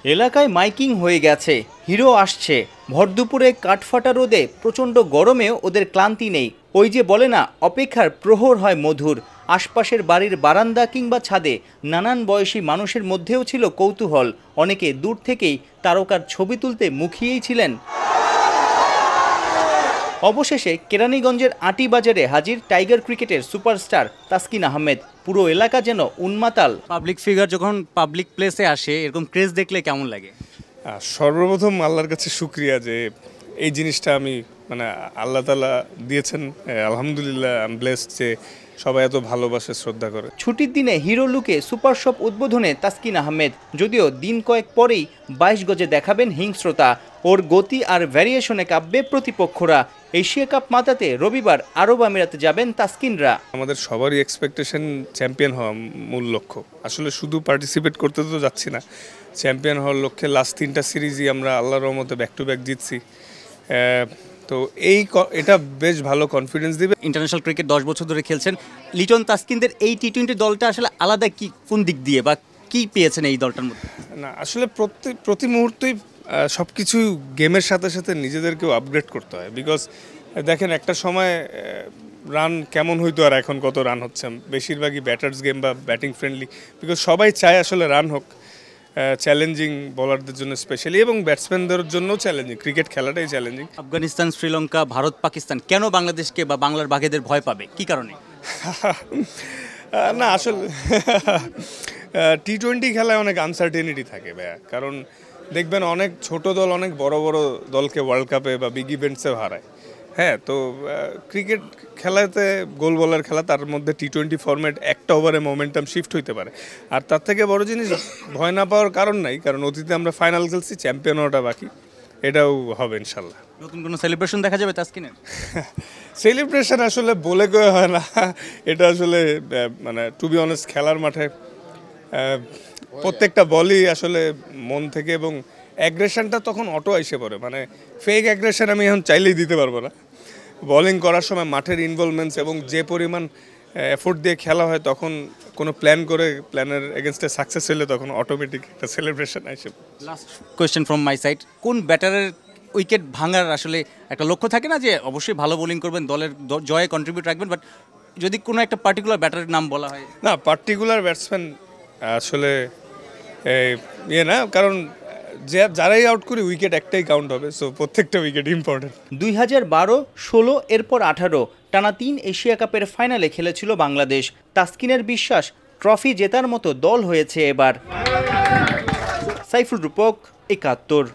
এলাকায় মাইকিং হয়ে গেছে, হিরো আসছে। ভরদুপুরে কাঠফাটা রোদে প্রচণ্ড গরমেও ওদের ক্লান্তি নেই। ওই যে বলে না, অপেক্ষার প্রহর হয় মধুর। আশপাশের বাড়ির বারান্দা কিংবা ছাদে নানান বয়সী মানুষের মধ্যেও ছিল কৌতূহল। অনেকে দূর থেকেই তারকার ছবি তুলতে মুখিয়েই ছিলেন। অবশেষে কেরানীগঞ্জের আটি বাজারে হাজির টাইগার ক্রিকেটের সুপারস্টার তাসকিন আহমেদ। পুরো এলাকা যেন উন্মাতাল। পাবলিক ফিগার যখন পাবলিক প্লেসে আসে, এরকম ক্রেজ দেখলে কেমন লাগে? সর্বপ্রথম আল্লাহর কাছে শুক্রিয়া যে এই জিনিসটা আমি আল্লাহ তাআলা দিয়েছেন। আলহামদুলিল্লাহ, আই এম ব্লেসড যে সবাই এত ভালোবাসে, শ্রদ্ধা করে। ছুটির দিনে হিরো লুকে সুপার শপ উদ্বোধনে তাসকিন আহমেদ। যদিও দিন কয়েক পরেই 22 গজে দেখাবেন হিংস্রতা। ওর গতি আর ভ্যারিয়েশনে কাঁপবে প্রতিপক্ষরা। এশিয়া কাপ মাতাতে রবিবার আরব আমিরাতে যাবেন তাসকিনরা। আমাদের সবারই এক্সপেকটেশন চ্যাম্পিয়ন হওয়া মূল লক্ষ্য। আসলে শুধু পার্টিসিপেট করতে তো যাচ্ছি না, চ্যাম্পিয়ন হওয়ার লক্ষ্যে লাস্ট 3টা সিরিজই আমরা আল্লাহর রহমতে ব্যাক টু ব্যাক জিতছি। তো এটা বেশ ভালো কনফিডেন্স দিবে। ইন্টারন্যাশনাল ক্রিকেট 10 বছর ধরে খেলছেন। লিটন তাসকিনদের এই টি-20 দলটা আসলে আলাদা কোন দিক দিয়ে বা কি পেয়েছেন এই দলটার মধ্যে? না, আসলে প্রতি মুহূর্তেই সব কিছু গেমের সাথে সাথে নিজেদেরকেও আপগ্রেড করতে হয়। বিকজ দেখেন, একটা সময় রান কেমন হইতো আর এখন কত রান হচ্ছে। বেশিরভাগই ব্যাটার্স গেম বা ব্যাটিং ফ্রেন্ডলি, বিকজ সবাই চায় আসলে রান হোক। চ্যালেঞ্জিং বোলারদের জন্য স্পেশালি, এবং ব্যাটসম্যানদের জন্য চ্যালেঞ্জিং। ক্রিকেট খেলাটাই চ্যালেঞ্জিং। আফগানিস্তান, শ্রীলঙ্কা, ভারত, পাকিস্তান কেন বাংলাদেশকে বা বাংলার বাঘেদের ভয় পাবে? কি কারণে? না, আসলে টি-20 খেলায় অনেক আনসার্টেনিটি থাকে ভাইয়া। কারণ দেখবেন অনেক ছোট দল অনেক বড় বড় দলকে ওয়ার্ল্ড কাপে বা বিগ ইভেন্টসে হারায়। হ্যাঁ, তো ক্রিকেট খেলাতে গোল বলার খেলা, তার মধ্যে টি-20 ফরম্যাট, একটা ওভারে মোমেন্টাম শিফট হইতে পারে। আর তার থেকে বড় জিনিস, ভয় না পাওয়ার কারণ নাই, কারণ অতীতে আমরা ফাইনাল খেলছি, চ্যাম্পিয়ন হওয়াটা বাকি। এটাও হবে ইনশাল্লাহ। নতুন কোনো সেলিব্রেশন দেখা যাবে তাসকিনের? সেলিব্রেশন আসলে বলে কয়ে হয় না। এটা আসলে টু বি অনেস্ট, খেলার মাঠে প্রত্যেকটা বলই আসলে মন থেকে, এবং অ্যাগ্রেশনটা তখন অটো এসে পড়ে। ফেক অ্যাগ্রেশন আমি এখন চাইলেই দিতে পারবো না। বোলিং করার সময় মাঠের ইনভলভমেন্টস এবং যে পরিমাণ এফোর্ট দিয়ে খেলা হয়, তখন কোনো প্ল্যান করে প্ল্যানের এগেনস্টে সাকসেস হলে তখন অটোমেটিক একটা সেলিব্রেশন আসে। Last question from my side, কোন ব্যাটারের উইকেট ভাঙার আসলে একটা লক্ষ্য থাকে না, যে অবশ্যই ভালো বোলিং করবেন, দলের জয়ে কন্ট্রিবিউট রাখবেন, বাট যদি কোনো একটা পার্টিকুলার ব্যাটারের নাম বলা হয়? না, পার্টিকুলার ব্যাটসম্যান আসলে না, কারণ যারাই আউট করি উইকেট একটাই কাউন্ট হবে, সো প্রত্যেকটা উইকেট ইম্পর্টেন্ট। 2012, 16 এরপর 18 টানা 3 এশিয়া কাপের ফাইনালে খেলেছিল বাংলাদেশ। তাসকিনের বিশ্বাস, ট্রফি জেতার মতো দল হয়েছে এবার। সাইফুল রূপক, 71।